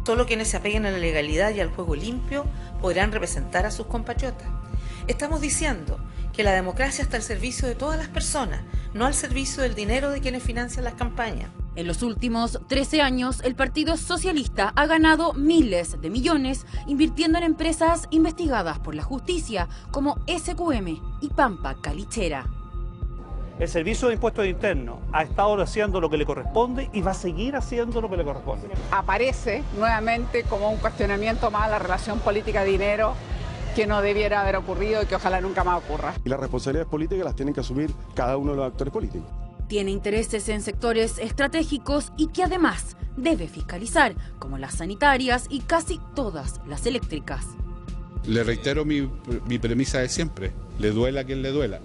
Solo quienes se apeguen a la legalidad y al juego limpio podrán representar a sus compatriotas. Estamos diciendo que la democracia está al servicio de todas las personas, no al servicio del dinero de quienes financian las campañas. En los últimos 13 años, el Partido Socialista ha ganado miles de millones invirtiendo en empresas investigadas por la justicia como SQM y Pampa Calichera. El Servicio de Impuestos Internos ha estado haciendo lo que le corresponde y va a seguir haciendo lo que le corresponde. Aparece nuevamente como un cuestionamiento más a la relación política-dinero que no debiera haber ocurrido y que ojalá nunca más ocurra. Y las responsabilidades políticas las tienen que asumir cada uno de los actores políticos. Tiene intereses en sectores estratégicos y que además debe fiscalizar, como las sanitarias y casi todas las eléctricas. Le reitero mi premisa de siempre, le duela a quien le duela.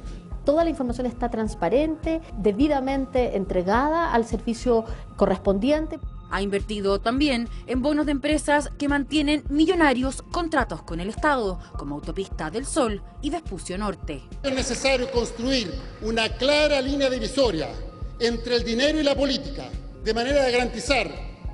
Toda la información está transparente, debidamente entregada al servicio correspondiente. Ha invertido también en bonos de empresas que mantienen millonarios contratos con el Estado, como Autopista del Sol y Vespucio Norte. Es necesario construir una clara línea divisoria entre el dinero y la política, de manera de garantizar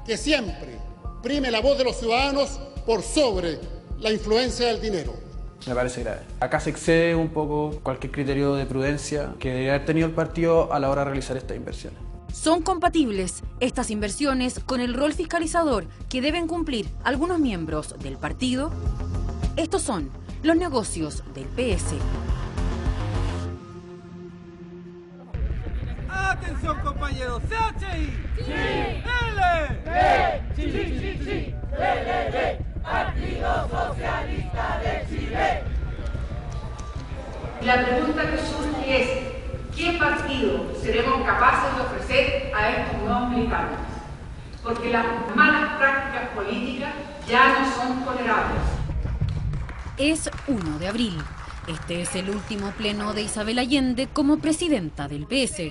que siempre prime la voz de los ciudadanos por sobre la influencia del dinero. Me parece grave. Acá se excede un poco cualquier criterio de prudencia que debería haber tenido el partido a la hora de realizar estas inversiones. ¿Son compatibles estas inversiones con el rol fiscalizador que deben cumplir algunos miembros del partido? Estos son los negocios del PS. ¡Atención, compañeros! ¡CHI! ¡Sí! ¡L! ¡Sí, sí, sí, sí! ¡LL! ¡Partido Socialista de Chile! La pregunta que surge es: ¿qué partido seremos capaces de ofrecer a estos nuevos militantes? Porque las malas prácticas políticas ya no son tolerables. Es 1 de abril. Este es el último pleno de Isabel Allende como presidenta del PS,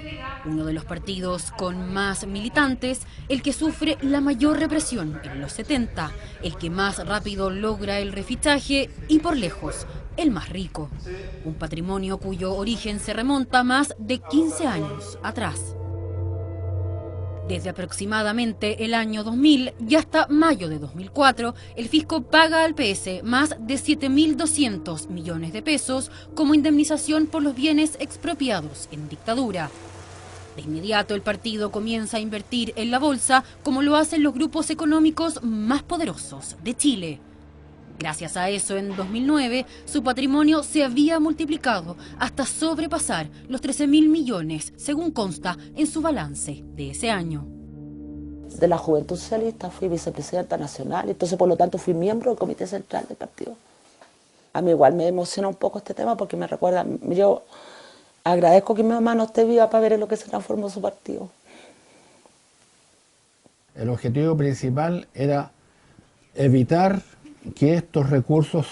uno de los partidos con más militantes, el que sufre la mayor represión en los 70, el que más rápido logra el refichaje y por lejos el más rico. Un patrimonio cuyo origen se remonta más de 15 años atrás. Desde aproximadamente el año 2000 y hasta mayo de 2004, el fisco paga al PS más de 7.200 millones de pesos como indemnización por los bienes expropiados en dictadura. De inmediato el partido comienza a invertir en la bolsa como lo hacen los grupos económicos más poderosos de Chile. Gracias a eso, en 2009, su patrimonio se había multiplicado hasta sobrepasar los 13.000 millones, según consta en su balance de ese año. De la Juventud Socialista fui vicepresidenta nacional, entonces por lo tanto fui miembro del Comité Central del partido. A mí igual me emociona un poco este tema porque me recuerda, yo agradezco que mi mamá no esté viva para ver en lo que se transformó su partido. El objetivo principal era evitar que estos recursos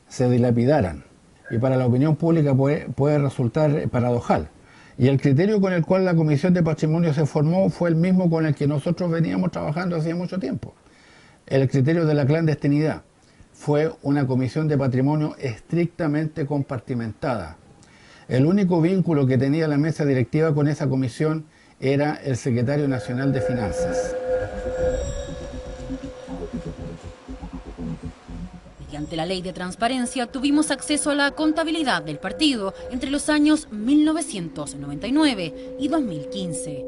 se dilapidaran, y para la opinión pública puede resultar paradojal. Y el criterio con el cual la Comisión de Patrimonio se formó fue el mismo con el que nosotros veníamos trabajando hacía mucho tiempo. El criterio de la clandestinidad. Fue una comisión de patrimonio estrictamente compartimentada. El único vínculo que tenía la mesa directiva con esa comisión era el secretario nacional de Finanzas. Mediante la ley de transparencia tuvimos acceso a la contabilidad del partido entre los años 1999 y 2015.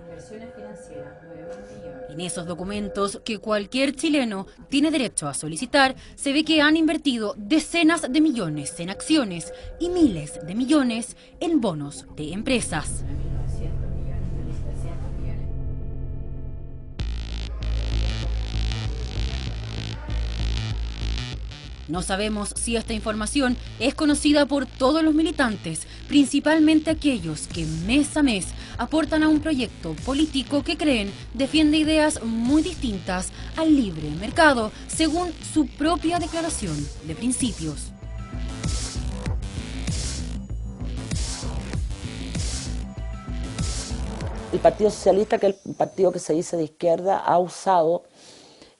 Inversiones financieras, 9.000 millones. En esos documentos que cualquier chileno tiene derecho a solicitar, se ve que han invertido decenas de millones en acciones y miles de millones en bonos de empresas. No sabemos si esta información es conocida por todos los militantes, principalmente aquellos que mes a mes aportan a un proyecto político que creen defiende ideas muy distintas al libre mercado, según su propia declaración de principios. El Partido Socialista, que es el partido que se dice de izquierda, ha usado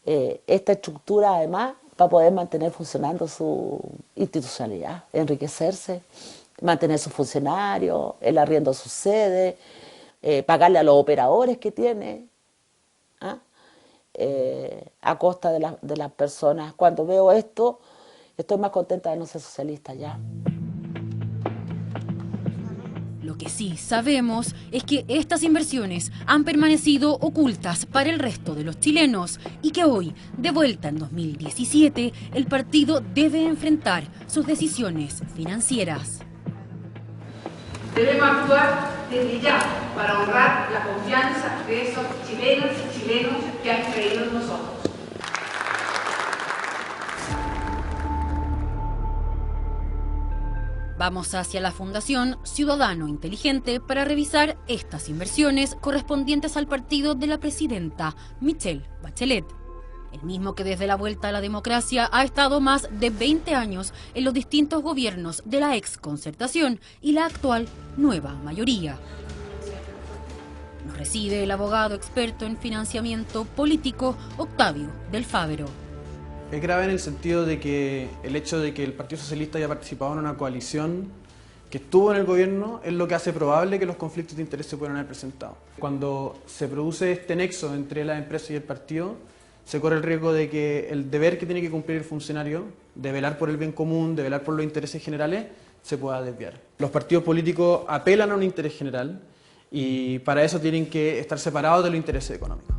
esta estructura además para poder mantener funcionando su institucionalidad, enriquecerse, mantener sus funcionarios, el arriendo de sus sedes, pagarle a los operadores que tiene, a costa de las personas. Cuando veo esto, estoy más contenta de no ser socialista ya. Lo que sí sabemos es que estas inversiones han permanecido ocultas para el resto de los chilenos y que hoy, de vuelta en 2017, el partido debe enfrentar sus decisiones financieras. Debemos actuar desde ya para honrar la confianza de esos chilenas y chilenos que han creído en nosotros. Vamos hacia la Fundación Ciudadano Inteligente para revisar estas inversiones correspondientes al partido de la presidenta Michelle Bachelet. El mismo que desde la vuelta a la democracia ha estado más de 20 años en los distintos gobiernos de la ex Concertación y la actual Nueva Mayoría. Nos recibe el abogado experto en financiamiento político Octavio del Fabero. Es grave en el sentido de que el hecho de que el Partido Socialista haya participado en una coalición que estuvo en el gobierno es lo que hace probable que los conflictos de interés se puedan haber presentado. Cuando se produce este nexo entre la empresa y el partido, se corre el riesgo de que el deber que tiene que cumplir el funcionario, de velar por el bien común, de velar por los intereses generales, se pueda desviar. Los partidos políticos apelan a un interés general y para eso tienen que estar separados de los intereses económicos.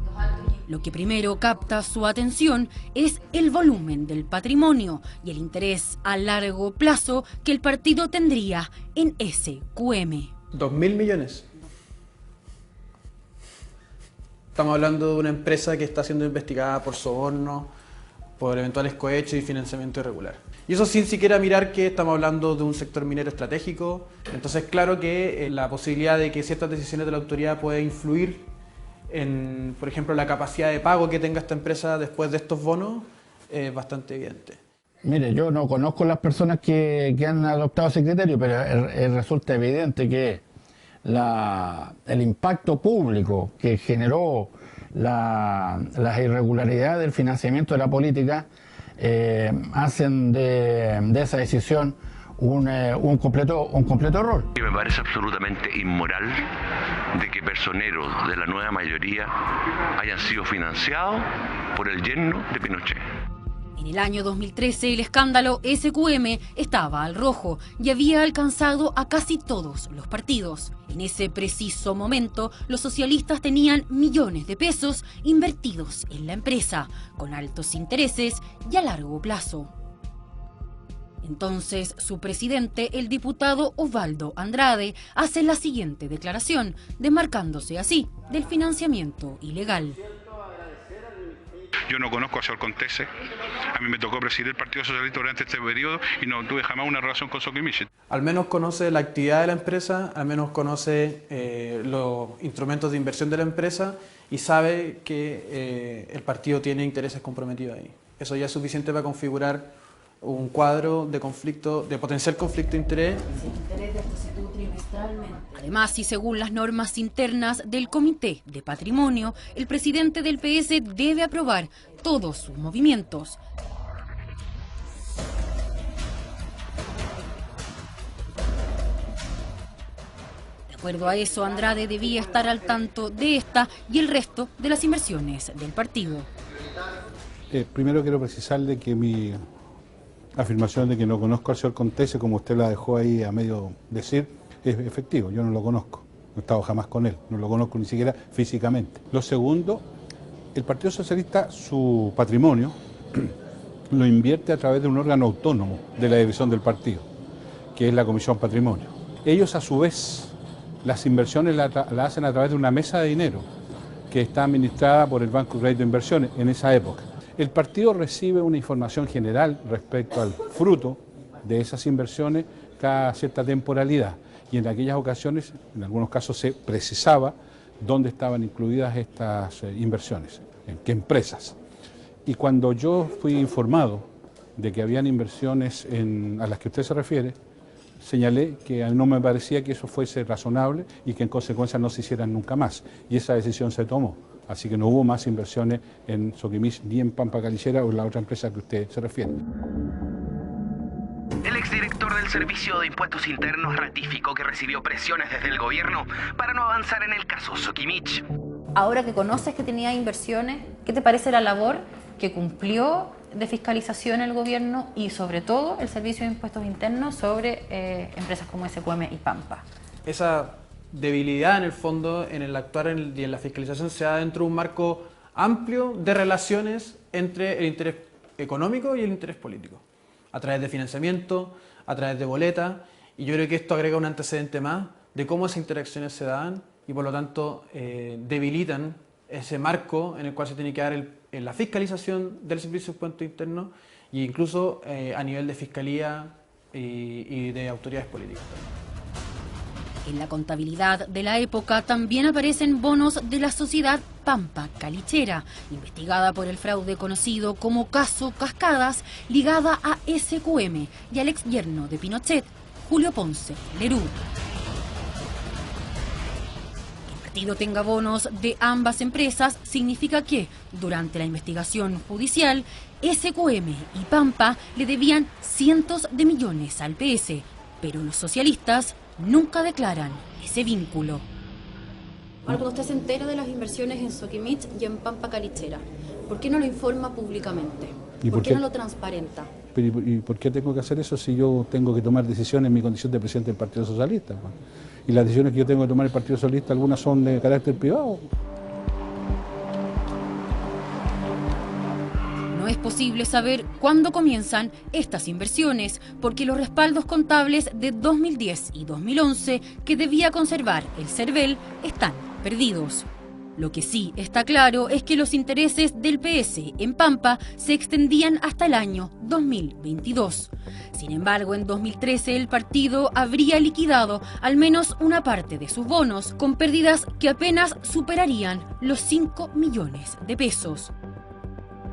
Lo que primero capta su atención es el volumen del patrimonio y el interés a largo plazo que el partido tendría en SQM. 2.000 millones. Estamos hablando de una empresa que está siendo investigada por soborno, por eventuales cohechos y financiamiento irregular. Y eso sin siquiera mirar que estamos hablando de un sector minero estratégico. Entonces, claro que la posibilidad de que ciertas decisiones de la autoridad puedan influir en, por ejemplo, la capacidad de pago que tenga esta empresa después de estos bonos es bastante evidente. Mire, yo no conozco las personas que han adoptado ese criterio, pero resulta evidente que el impacto público que generó las irregularidades del financiamiento de la política hacen de esa decisión un completo error. Y me parece absolutamente inmoral de que personeros de la Nueva Mayoría hayan sido financiados por el yerno de Pinochet. En el año 2013 el escándalo SQM estaba al rojo y había alcanzado a casi todos los partidos. En ese preciso momento los socialistas tenían millones de pesos invertidos en la empresa, con altos intereses y a largo plazo. Entonces, su presidente, el diputado Osvaldo Andrade, hace la siguiente declaración, demarcándose así del financiamiento ilegal. Yo no conozco a señor Contese, a mí me tocó presidir el Partido Socialista durante este periodo y no tuve jamás una relación con Soquimich. Al menos conoce la actividad de la empresa, al menos conoce los instrumentos de inversión de la empresa y sabe que el partido tiene intereses comprometidos ahí. Eso ya es suficiente para configurar un cuadro de conflicto, de potencial conflicto de interés. Además, y según las normas internas del Comité de Patrimonio, el presidente del PS debe aprobar todos sus movimientos. De acuerdo a eso, Andrade debía estar al tanto de esta y el resto de las inversiones del partido. Primero quiero precisarle que mi afirmación de que no conozco al señor Contese, como usted la dejó ahí a medio decir, es efectivo, yo no lo conozco, no he estado jamás con él, no lo conozco ni siquiera físicamente. Lo segundo, el Partido Socialista, su patrimonio, lo invierte a través de un órgano autónomo de la dirección del partido, que es la Comisión Patrimonio. Ellos, a su vez, las inversiones las hacen a través de una mesa de dinero que está administrada por el Banco de Crédito de Inversiones en esa época. El partido recibe una información general respecto al fruto de esas inversiones cada cierta temporalidad y en aquellas ocasiones, en algunos casos se precisaba dónde estaban incluidas estas inversiones, en qué empresas. Y cuando yo fui informado de que habían inversiones a las que usted se refiere, señalé que no me parecía que eso fuese razonable y que en consecuencia no se hicieran nunca más. Y esa decisión se tomó. Así que no hubo más inversiones en Soquimich ni en Pampa Calillera o en la otra empresa que usted se refiere. El exdirector del Servicio de Impuestos Internos ratificó que recibió presiones desde el gobierno para no avanzar en el caso Soquimich. Ahora que conoces que tenía inversiones, ¿Qué te parece la labor que cumplió de fiscalización el gobierno y sobre todo el Servicio de Impuestos Internos sobre empresas como SQM y Pampa? Esa debilidad en el fondo en el actuar y en la fiscalización se da dentro de un marco amplio de relaciones entre el interés económico y el interés político, a través de financiamiento, a través de boleta, y yo creo que esto agrega un antecedente más de cómo esas interacciones se dan y por lo tanto debilitan ese marco en el cual se tiene que dar la fiscalización del Servicio de Impuestos Internos e incluso a nivel de fiscalía y de autoridades políticas. En la contabilidad de la época también aparecen bonos de la sociedad Pampa Calichera, investigada por el fraude conocido como Caso Cascadas, ligada a SQM y al exyerno de Pinochet, Julio Ponce Lerú. Que el partido tenga bonos de ambas empresas significa que, durante la investigación judicial, SQM y Pampa le debían cientos de millones al PS, pero los socialistas nunca declaran ese vínculo. Cuando usted se entera de las inversiones en Soquimich y en Pampa Calichera, ¿por qué no lo informa públicamente? ¿Por qué no lo transparenta? ¿Y por qué tengo que hacer eso si yo tengo que tomar decisiones en mi condición de presidente del Partido Socialista? Y las decisiones que yo tengo que tomar en el Partido Socialista, algunas son de carácter privado. No es posible saber cuándo comienzan estas inversiones, porque los respaldos contables de 2010 y 2011 que debía conservar el CERVEL están perdidos. Lo que sí está claro es que los intereses del PS en Pampa se extendían hasta el año 2022. Sin embargo, en 2013 el partido habría liquidado al menos una parte de sus bonos, con pérdidas que apenas superarían los 5 millones de pesos.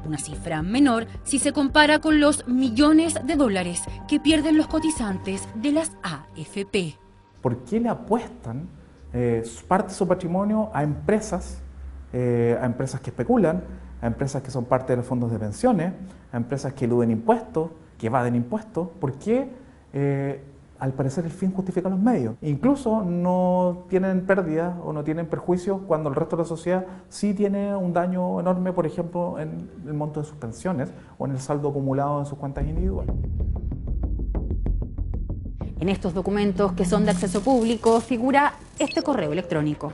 Una cifra menor si se compara con los millones de dólares que pierden los cotizantes de las AFP. ¿Por qué le apuestan parte de su patrimonio a empresas que especulan, a empresas que son parte de los fondos de pensiones, a empresas que eluden impuestos, que evaden impuestos? ¿Por qué al parecer el fin justifica los medios? Incluso no tienen pérdidas o no tienen perjuicios cuando el resto de la sociedad sí tiene un daño enorme, por ejemplo, en el monto de sus pensiones o en el saldo acumulado en sus cuentas individuales. En estos documentos que son de acceso público figura este correo electrónico.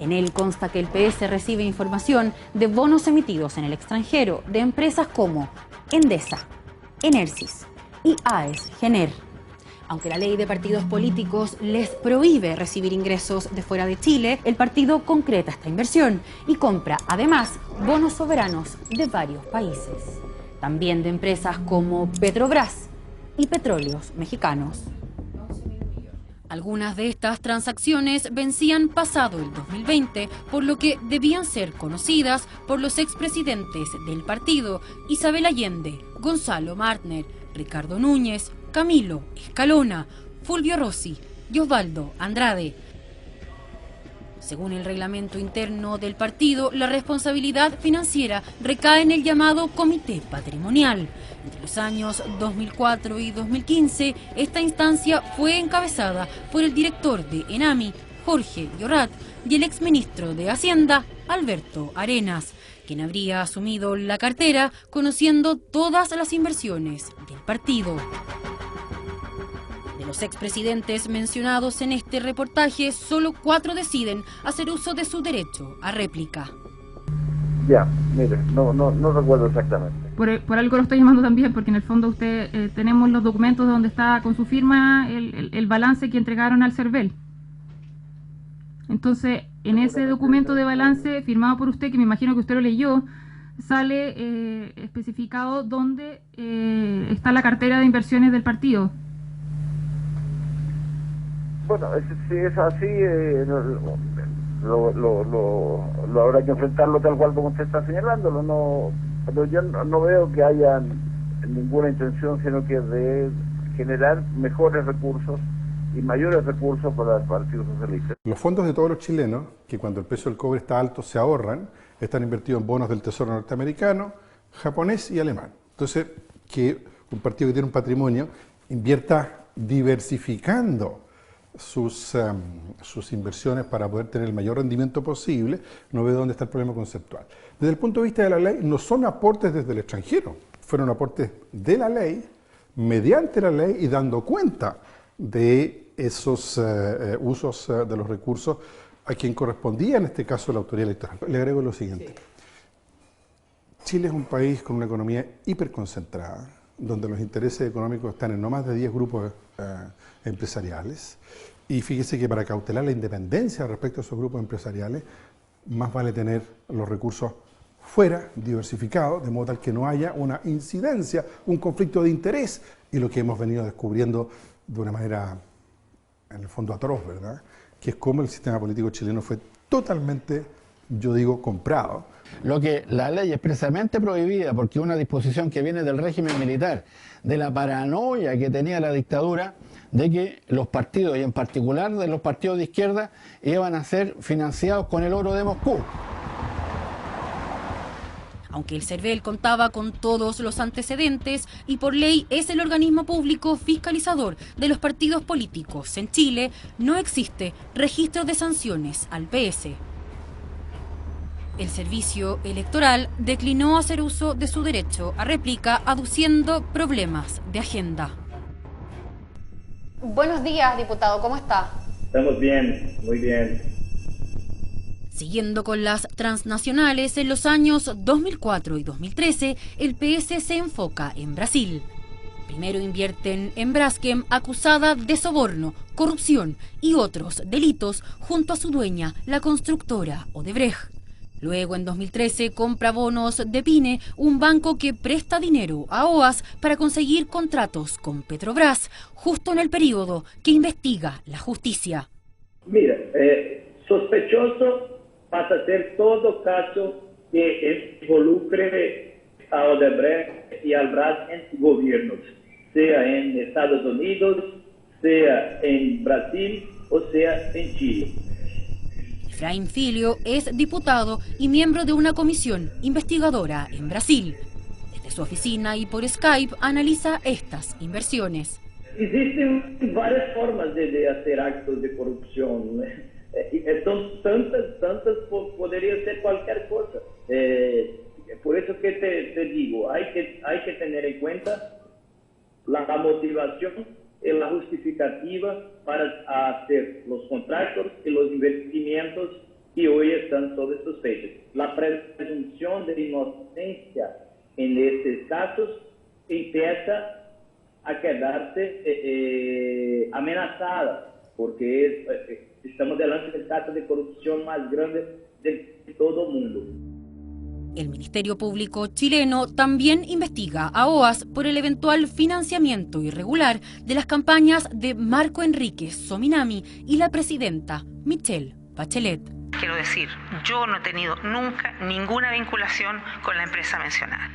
En él consta que el PS recibe información de bonos emitidos en el extranjero de empresas como Endesa, Enersys y AES Gener. Aunque la ley de partidos políticos les prohíbe recibir ingresos de fuera de Chile, el partido concreta esta inversión y compra además bonos soberanos de varios países. También de empresas como Petrobras y Petróleos Mexicanos. Algunas de estas transacciones vencían pasado el 2020, por lo que debían ser conocidas por los expresidentes del partido, Isabel Allende, Gonzalo Martner, Ricardo Núñez, Camilo Escalona, Fulvio Rossi y Osvaldo Andrade. Según el reglamento interno del partido, la responsabilidad financiera recae en el llamado Comité Patrimonial. Entre los años 2004 y 2015, esta instancia fue encabezada por el director de ENAMI, Jorge Llorat, y el exministro de Hacienda, Alberto Arenas, quien habría asumido la cartera conociendo todas las inversiones del partido. De los expresidentes mencionados en este reportaje, solo 4 deciden hacer uso de su derecho a réplica. Ya, mire, no recuerdo exactamente. Por algo lo estoy llamando también, porque en el fondo usted tenemos los documentos donde está con su firma el balance que entregaron al CERVEL. Entonces, en ese documento de balance firmado por usted, que me imagino que usted lo leyó, sale especificado dónde está la cartera de inversiones del partido. Bueno, si es así, lo habrá que enfrentarlo tal cual como usted está señalándolo. Pero yo no veo que haya ninguna intención, sino que de generar mejores recursos y mayores recursos para el Partido Socialista. Los fondos de todos los chilenos, que cuando el precio del cobre está alto se ahorran, están invertidos en bonos del Tesoro norteamericano, japonés y alemán. Entonces, que un partido que tiene un patrimonio invierta diversificando sus inversiones para poder tener el mayor rendimiento posible, no veo dónde está el problema conceptual. Desde el punto de vista de la ley, no son aportes desde el extranjero, fueron aportes de la ley, mediante la ley y dando cuenta de esos usos de los recursos a quien correspondía, en este caso, la autoridad electoral. Le agrego lo siguiente. Chile es un país con una economía hiperconcentrada, donde los intereses económicos están en no más de 10 grupos empresariales. Y fíjese que para cautelar la independencia respecto a esos grupos empresariales, más vale tener los recursos fuera, diversificados, de modo tal que no haya una incidencia, un conflicto de interés, y lo que hemos venido descubriendo de una manera, en el fondo, atroz, ¿verdad?, que es como el sistema político chileno fue totalmente, yo digo, comprado. Lo que la ley expresamente prohibida, porque es una disposición que viene del régimen militar, de la paranoia que tenía la dictadura, de que los partidos, y en particular de los partidos de izquierda, iban a ser financiados con el oro de Moscú. Aunque el CERVEL contaba con todos los antecedentes y por ley es el organismo público fiscalizador de los partidos políticos en Chile, no existe registro de sanciones al PS. El Servicio Electoral declinó hacer uso de su derecho a réplica, aduciendo problemas de agenda. Buenos días, diputado, ¿cómo está? Estamos bien, muy bien. Siguiendo con las transnacionales, en los años 2004 y 2013, el PS se enfoca en Brasil. Primero invierten en Braskem, acusada de soborno, corrupción y otros delitos, junto a su dueña, la constructora Odebrecht. Luego, en 2013, compra bonos de Pine, un banco que presta dinero a OAS para conseguir contratos con Petrobras, justo en el periodo que investiga la justicia. Mira, sospechoso pasa a ser todo caso que involucre a Odebrecht y al Braskem gobiernos, sea en Estados Unidos, sea en Brasil o sea en Chile. Efraín Filho es diputado y miembro de una comisión investigadora en Brasil. Desde su oficina y por Skype analiza estas inversiones. Existen varias formas de hacer actos de corrupción. Son tantas, podría ser cualquier cosa. Por eso que te digo, hay que tener en cuenta la motivación y la justificativa para hacer los contratos y los investimentos que hoy están sobre sospecha. La presunción de inocencia en estos casos empieza a quedarse amenazada, porque estamos delante del caso de corrupción más grande de todo el mundo. El Ministerio Público chileno también investiga a OAS por el eventual financiamiento irregular de las campañas de Marco Enríquez Sominami y la presidenta Michelle Bachelet. Quiero decir, yo no he tenido nunca ninguna vinculación con la empresa mencionada.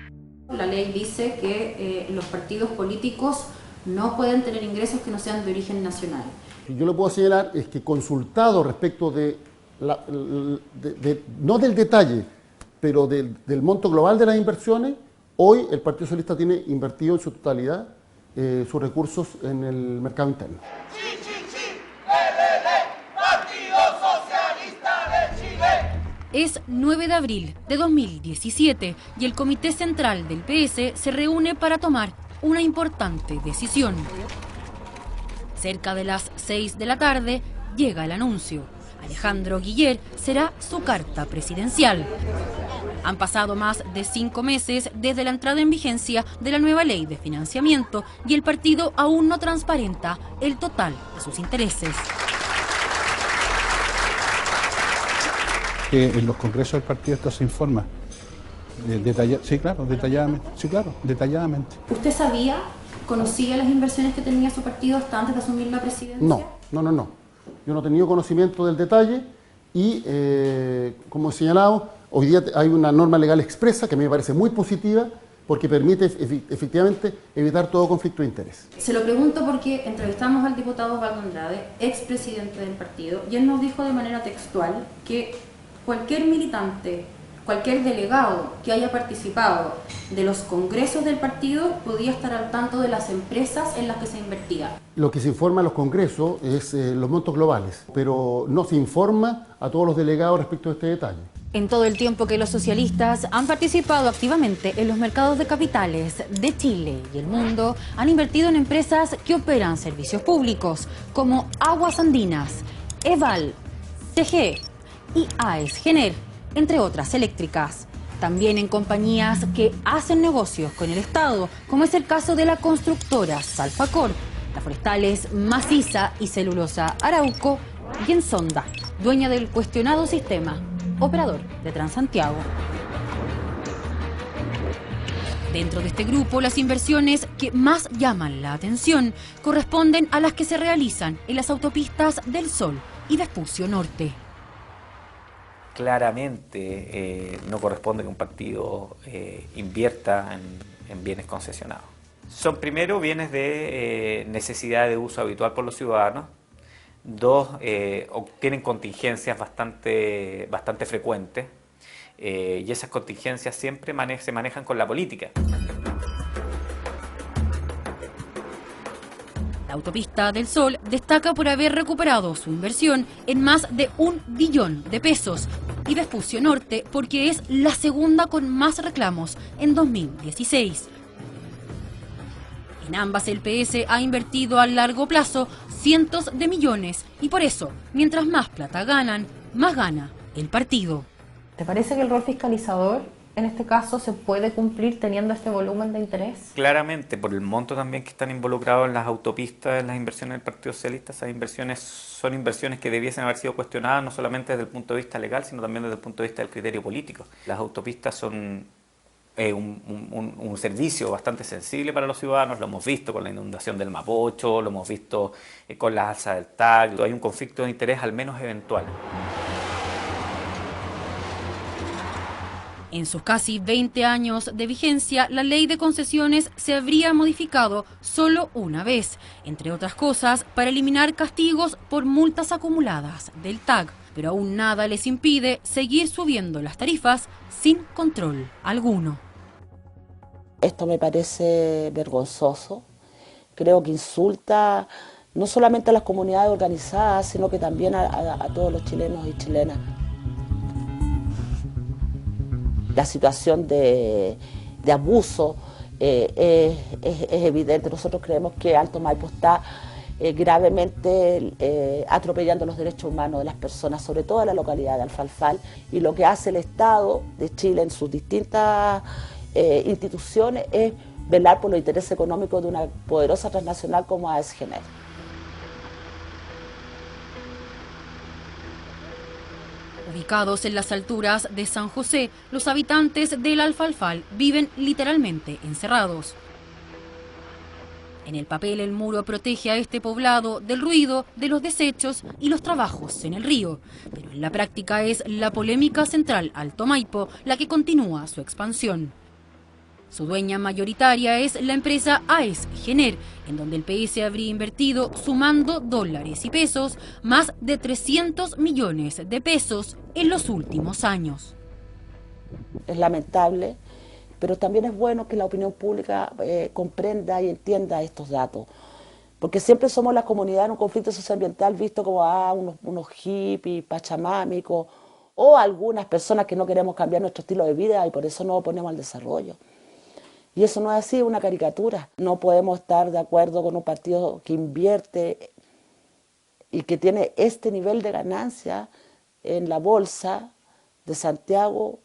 La ley dice que los partidos políticos no pueden tener ingresos que no sean de origen nacional. Yo lo que puedo señalar es que consultado respecto no del detalle, pero del monto global de las inversiones, hoy el Partido Socialista tiene invertido en su totalidad sus recursos en el mercado interno. ¡Partido Socialista de Chile! Es 9 de abril de 2017 y el Comité Central del PS se reúne para tomar una importante decisión. Cerca de las 6 de la tarde llega el anuncio. Alejandro Guiller será su carta presidencial. Han pasado más de 5 meses desde la entrada en vigencia de la nueva ley de financiamiento y el partido aún no transparenta el total de sus intereses. En los congresos del partido esto se informa. Detalladamente. ¿Usted conocía las inversiones que tenía su partido hasta antes de asumir la presidencia? No. Yo no he tenido conocimiento del detalle y, como he señalado, hoy día hay una norma legal expresa que a mí me parece muy positiva porque permite efectivamente evitar todo conflicto de interés. Se lo pregunto porque entrevistamos al diputado Osvaldo Andrade, expresidente del partido, y él nos dijo de manera textual que cualquier militante Cualquier delegado que haya participado de los congresos del partido podía estar al tanto de las empresas en las que se invertía. Lo que se informa a los congresos es los montos globales, pero no se informa a todos los delegados respecto a este detalle. En todo el tiempo que los socialistas han participado activamente en los mercados de capitales de Chile y el mundo, han invertido en empresas que operan servicios públicos, como Aguas Andinas, EVAL, CG y AES Gener, entre otras eléctricas. También en compañías que hacen negocios con el Estado, como es el caso de la constructora Salfacor, las forestales Maciza y Celulosa Arauco, y en Sonda, dueña del cuestionado sistema, operador de Transantiago. Dentro de este grupo, las inversiones que más llaman la atención corresponden a las que se realizan en las autopistas del Sol y Vespucio Norte. Claramente no corresponde que un partido invierta en bienes concesionados. Son primero bienes de necesidad de uso habitual por los ciudadanos. Dos, obtienen contingencias bastante frecuentes y esas contingencias siempre se manejan con la política. La autopista del Sol destaca por haber recuperado su inversión en más de 1 billón de pesos y Vespucio Norte porque es la segunda con más reclamos en 2016. En ambas el PS ha invertido a largo plazo cientos de millones y por eso, mientras más plata ganan, más gana el partido. ¿Te parece que el rol fiscalizador en este caso se puede cumplir teniendo este volumen de interés? Claramente, por el monto también que están involucrados en las autopistas, en las inversiones del Partido Socialista, esas inversiones son inversiones que debiesen haber sido cuestionadas no solamente desde el punto de vista legal, sino también desde el punto de vista del criterio político. Las autopistas son un servicio bastante sensible para los ciudadanos, lo hemos visto con la inundación del Mapocho, lo hemos visto con la alza del TAC, hay un conflicto de interés al menos eventual. En sus casi 20 años de vigencia, la ley de concesiones se habría modificado solo una vez, entre otras cosas, para eliminar castigos por multas acumuladas del TAC. Pero aún nada les impide seguir subiendo las tarifas sin control alguno. Esto me parece vergonzoso. Creo que insulta no solamente a las comunidades organizadas, sino que también a todos los chilenos y chilenas. La situación de abuso es evidente. Nosotros creemos que Alto Maipo está gravemente atropellando los derechos humanos de las personas, sobre todo en la localidad de Alfalfal, y lo que hace el Estado de Chile en sus distintas instituciones es velar por los intereses económicos de una poderosa transnacional como AES Gener. Ubicados en las alturas de San José, los habitantes del Alfalfal viven literalmente encerrados. En el papel, el muro protege a este poblado del ruido, de los desechos y los trabajos en el río. Pero en la práctica es la polémica central Alto Maipo la que continúa su expansión. Su dueña mayoritaria es la empresa AES Gener, en donde el PS habría invertido, sumando dólares y pesos, más de 300 millones de pesos en los últimos años. Es lamentable, pero también es bueno que la opinión pública comprenda y entienda estos datos, porque siempre somos la comunidad en un conflicto socioambiental visto como unos hippies, pachamámicos, o algunas personas que no queremos cambiar nuestro estilo de vida y por eso nos oponemos al desarrollo. Y eso no es así, es una caricatura. No podemos estar de acuerdo con un partido que invierte y que tiene este nivel de ganancia en la bolsa de Santiago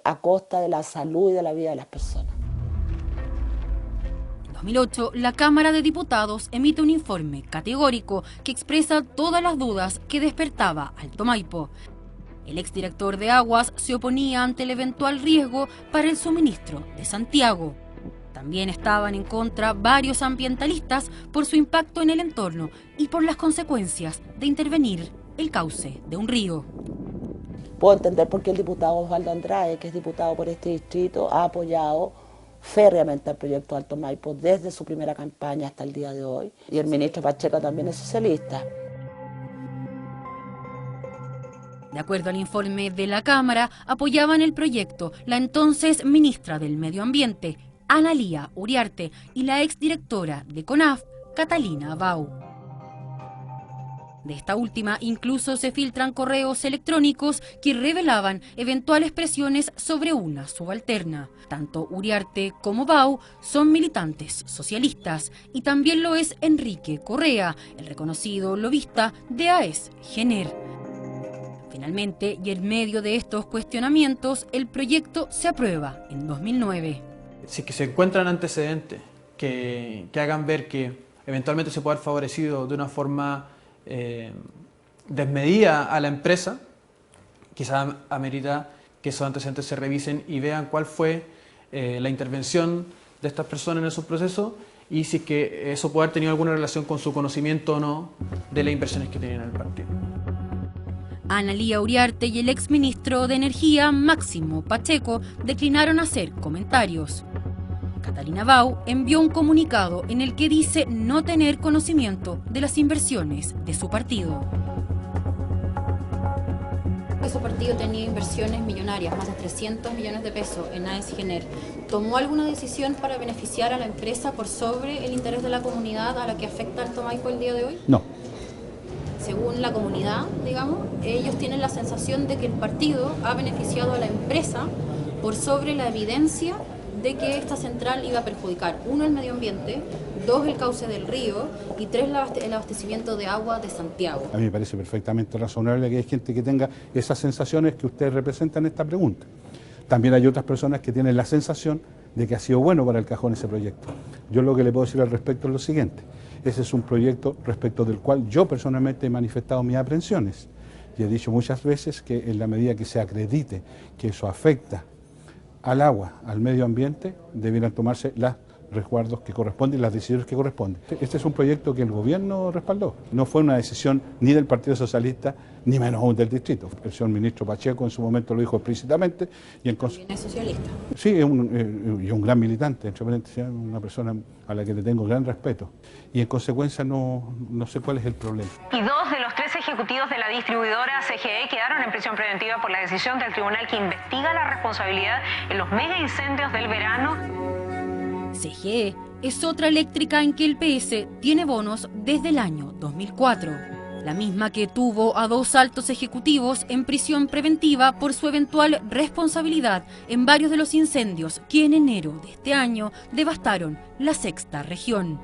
a costa de la salud y de la vida de las personas. En 2008, la Cámara de Diputados emite un informe categórico que expresa todas las dudas que despertaba Alto Maipo. El exdirector de Aguas se oponía ante el eventual riesgo para el suministro de Santiago. También estaban en contra varios ambientalistas por su impacto en el entorno y por las consecuencias de intervenir el cauce de un río. Puedo entender por qué el diputado Osvaldo Andrade, que es diputado por este distrito, ha apoyado férreamente al proyecto Alto Maipo desde su primera campaña hasta el día de hoy. Y el ministro Pacheco también es socialista. De acuerdo al informe de la Cámara, apoyaban el proyecto la entonces ministra del Medio Ambiente, Analía Uriarte, y la exdirectora de CONAF, Catalina Bau. De esta última incluso se filtran correos electrónicos que revelaban eventuales presiones sobre una subalterna. Tanto Uriarte como Bau son militantes socialistas y también lo es Enrique Correa, el reconocido lobista de AES Gener. Finalmente, y en medio de estos cuestionamientos, el proyecto se aprueba en 2009. Si es que se encuentran antecedentes que hagan ver que eventualmente se puede haber favorecido de una forma desmedida a la empresa, quizás amerita que esos antecedentes se revisen y vean cuál fue la intervención de estas personas en esos procesos y si es que eso puede haber tenido alguna relación con su conocimiento o no de las inversiones que tenían en el partido. Analía Uriarte y el exministro de Energía, Máximo Pacheco, declinaron hacer comentarios. Catalina Bau envió un comunicado en el que dice no tener conocimiento de las inversiones de su partido. Su partido tenía inversiones millonarias, más de 300 millones de pesos en AES Gener. ¿Tomó alguna decisión para beneficiar a la empresa por sobre el interés de la comunidad a la que afecta Alto Maipo el día de hoy? No. Según la comunidad, digamos, ellos tienen la sensación de que el partido ha beneficiado a la empresa por sobre la evidencia de que esta central iba a perjudicar, 1, el medio ambiente, 2, el cauce del río y 3, el abastecimiento de agua de Santiago. A mí me parece perfectamente razonable que hay gente que tenga esas sensaciones que ustedes representan en esta pregunta. También hay otras personas que tienen la sensación de que ha sido bueno para el cajón ese proyecto. Yo lo que le puedo decir al respecto es lo siguiente. Ese es un proyecto respecto del cual yo personalmente he manifestado mis aprensiones. Y he dicho muchas veces que en la medida que se acredite que eso afecta al agua, al medio ambiente, debieran tomarse los resguardos que corresponden y las decisiones que corresponden. Este es un proyecto que el gobierno respaldó. No fue una decisión ni del Partido Socialista, ni menos aún del distrito. El señor ministro Pacheco en su momento lo dijo explícitamente. Y ¿Es socialista? Sí, es un gran militante, entre paréntesis, una persona a la que le tengo gran respeto. Y en consecuencia no sé cuál es el problema. Y 2 de los 3 ejecutivos de la distribuidora CGE quedaron en prisión preventiva por la decisión del tribunal que investiga la responsabilidad en los mega incendios del verano. CGE es otra eléctrica en que el PS tiene bonos desde el año 2004. La misma que tuvo a 2 altos ejecutivos en prisión preventiva por su eventual responsabilidad en varios de los incendios que en enero de este año devastaron la 6ª región.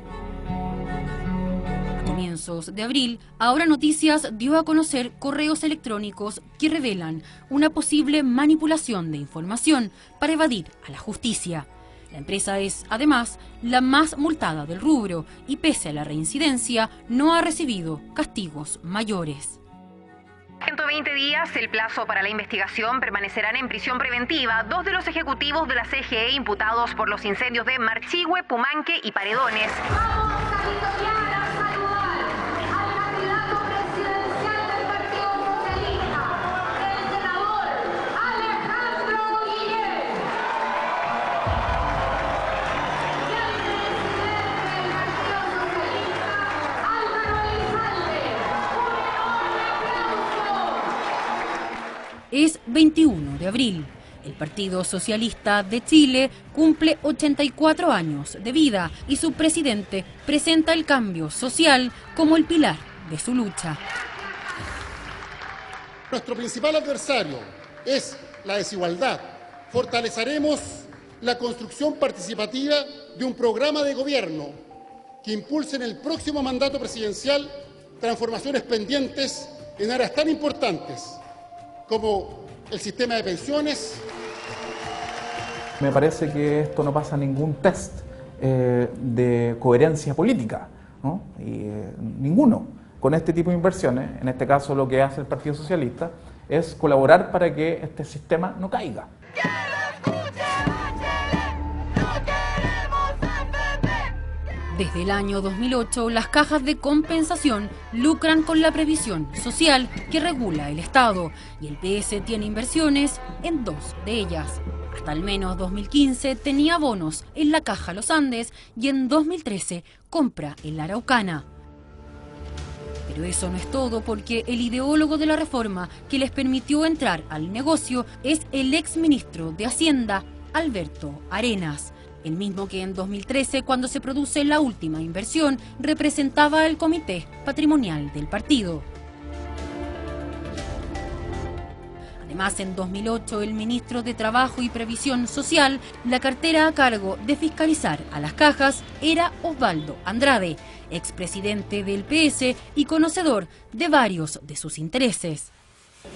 A comienzos de abril, Ahora Noticias dio a conocer correos electrónicos que revelan una posible manipulación de información para evadir a la justicia. La empresa es, además, la más multada del rubro y, pese a la reincidencia, no ha recibido castigos mayores. 120 días, el plazo para la investigación, permanecerán en prisión preventiva 2 de los ejecutivos de la CGE imputados por los incendios de Marchihue, Pumanque y Paredones. Es 21 de abril. El Partido Socialista de Chile cumple 84 años de vida y su presidente presenta el cambio social como el pilar de su lucha. Nuestro principal adversario es la desigualdad. Fortaleceremos la construcción participativa de un programa de gobierno que impulse en el próximo mandato presidencial transformaciones pendientes en áreas tan importantes como el sistema de pensiones. Me parece que esto no pasa ningún test de coherencia política, ¿no? Ninguno. Con este tipo de inversiones, en este caso lo que hace el Partido Socialista es colaborar para que este sistema no caiga. Desde el año 2008, las cajas de compensación lucran con la previsión social que regula el Estado y el PS tiene inversiones en 2 de ellas. Hasta al menos 2015 tenía bonos en la Caja Los Andes y en 2013 compra en la Araucana. Pero eso no es todo, porque el ideólogo de la reforma que les permitió entrar al negocio es el exministro de Hacienda, Alberto Arenas, el mismo que en 2013, cuando se produce la última inversión, representaba el comité patrimonial del partido. Además, en 2008, el ministro de Trabajo y Previsión Social, la cartera a cargo de fiscalizar a las cajas era Osvaldo Andrade, expresidente del PS y conocedor de varios de sus intereses.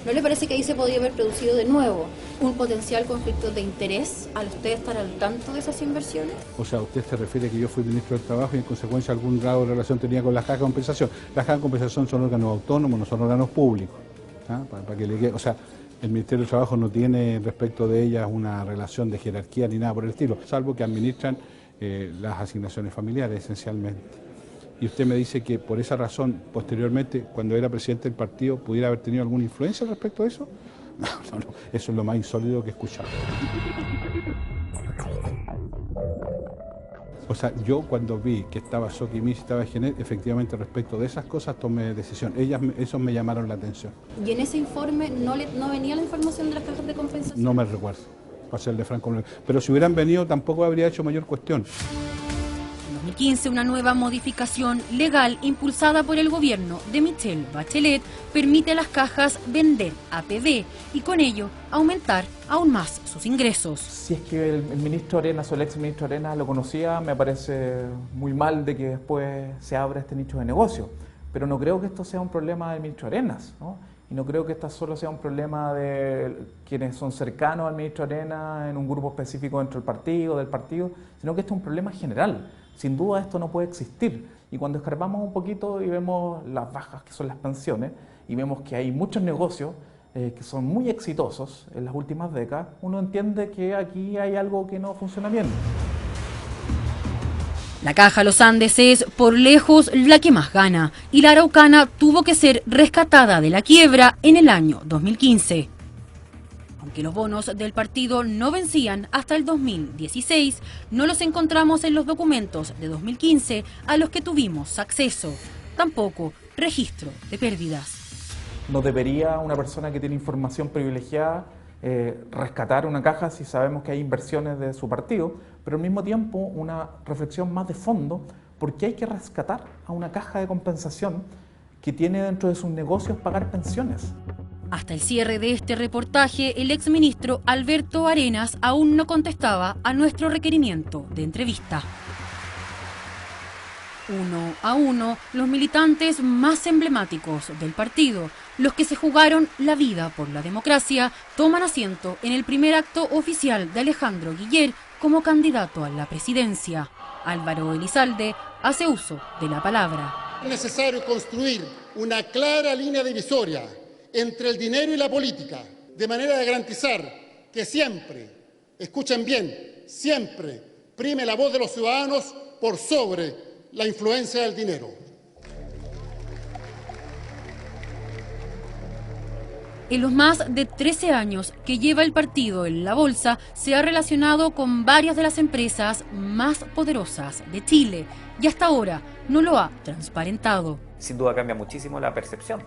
¿No le parece que ahí se podría haber producido de nuevo un potencial conflicto de interés al usted estar al tanto de esas inversiones? O sea, usted se refiere que yo fui ministro del Trabajo y en consecuencia algún grado de relación tenía con las cajas de compensación. Las cajas de compensación son órganos autónomos, no son órganos públicos. ¿Ah? Para que le quede, o sea, el Ministerio del Trabajo no tiene respecto de ellas una relación de jerarquía ni nada por el estilo, salvo que administran las asignaciones familiares esencialmente. Y usted me dice que por esa razón, posteriormente, cuando era presidente del partido, ¿pudiera haber tenido alguna influencia respecto a eso? No, eso es lo más insólito que he escuchado. O sea, yo cuando vi que estaba Soquimich y estaba Genet, efectivamente respecto de esas cosas tomé decisión. Esos me llamaron la atención. ¿Y en ese informe no venía la información de las cajas de compensación? No me recuerdo, para serle franco. Pero si hubieran venido tampoco habría hecho mayor cuestión. En 2015, una nueva modificación legal impulsada por el gobierno de Michelle Bachelet permite a las cajas vender APB y con ello aumentar aún más sus ingresos. Si es que el ministro Arenas o el exministro Arenas lo conocía, me parece muy mal de que después se abra este nicho de negocio. Pero no creo que esto sea un problema del ministro Arenas, ¿no? Y no creo que esto solo sea un problema de quienes son cercanos al ministro Arenas en un grupo específico dentro del partido, sino que esto es un problema general. Sin duda esto no puede existir. Y cuando escarbamos un poquito y vemos las bajas que son las pensiones y vemos que hay muchos negocios que son muy exitosos en las últimas décadas, uno entiende que aquí hay algo que no funciona bien. La Caja Los Andes es, por lejos, la que más gana, y la Araucana tuvo que ser rescatada de la quiebra en el año 2015. Aunque los bonos del partido no vencían hasta el 2016, no los encontramos en los documentos de 2015 a los que tuvimos acceso. Tampoco registro de pérdidas. ¿No debería una persona que tiene información privilegiada rescatar una caja si sabemos que hay inversiones de su partido? Pero al mismo tiempo una reflexión más de fondo, ¿por qué hay que rescatar a una caja de compensación que tiene dentro de sus negocios pagar pensiones? Hasta el cierre de este reportaje, el exministro Alberto Arenas aún no contestaba a nuestro requerimiento de entrevista. Uno a uno, los militantes más emblemáticos del partido, los que se jugaron la vida por la democracia, toman asiento en el primer acto oficial de Alejandro Guiller como candidato a la presidencia. Álvaro Elizalde hace uso de la palabra. Es necesario construir una clara línea divisoria entre el dinero y la política, de manera de garantizar que siempre, escuchen bien, siempre prime la voz de los ciudadanos por sobre la influencia del dinero. En los más de 13 años que lleva el partido en la bolsa, se ha relacionado con varias de las empresas más poderosas de Chile y hasta ahora no lo ha transparentado. Sin duda cambia muchísimo la percepción,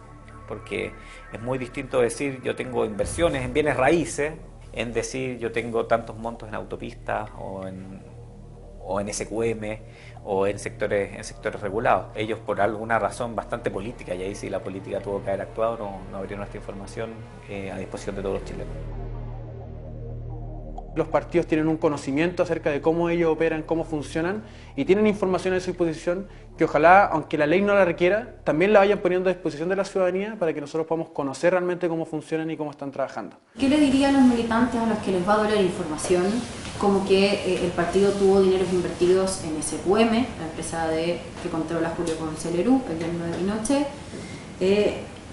porque es muy distinto decir yo tengo inversiones en bienes raíces, en decir yo tengo tantos montos en autopistas o en SQM o en sectores regulados. Ellos por alguna razón bastante política, y ahí sí la política tuvo que haber actuado, no habría nuestra información a disposición de todos los chilenos. Los partidos tienen un conocimiento acerca de cómo ellos operan, cómo funcionan, y tienen información a su disposición que ojalá, aunque la ley no la requiera, también la vayan poniendo a disposición de la ciudadanía para que nosotros podamos conocer realmente cómo funcionan y cómo están trabajando. ¿Qué le diría a los militantes a los que les va a doler información, como que el partido tuvo dineros invertidos en SQM, la empresa que controla Julio Ponce Lerú, el gobierno de Pinochet,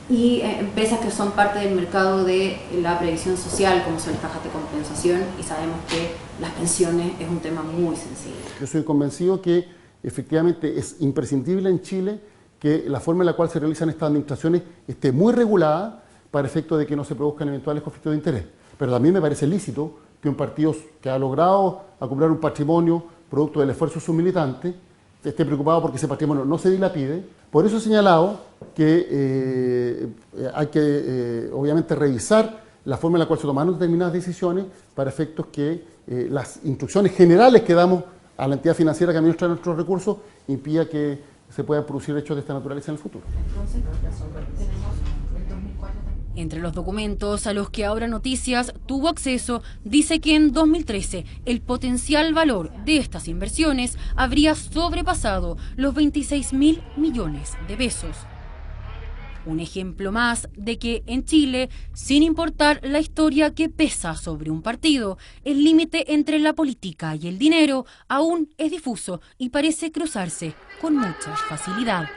y empresas que son parte del mercado de la previsión social, como son las cajas de compensación, y sabemos que las pensiones es un tema muy sensible? Yo soy convencido que efectivamente es imprescindible en Chile que la forma en la cual se realizan estas administraciones esté muy regulada para efecto de que no se produzcan eventuales conflictos de interés. Pero también me parece lícito que un partido que ha logrado acumular un patrimonio producto del esfuerzo de sus militantes esté preocupado porque ese patrimonio no se dilapide. Por eso he señalado que hay que, obviamente, revisar la forma en la cual se tomaron determinadas decisiones para efectos que las instrucciones generales que damos a la entidad financiera que administra nuestros recursos impida que se puedan producir hechos de esta naturaleza en el futuro. Entre los documentos a los que Ahora Noticias tuvo acceso, dice que en 2013 el potencial valor de estas inversiones habría sobrepasado los 26.000 millones de pesos. Un ejemplo más de que en Chile, sin importar la historia que pesa sobre un partido, el límite entre la política y el dinero aún es difuso y parece cruzarse con mucha facilidad.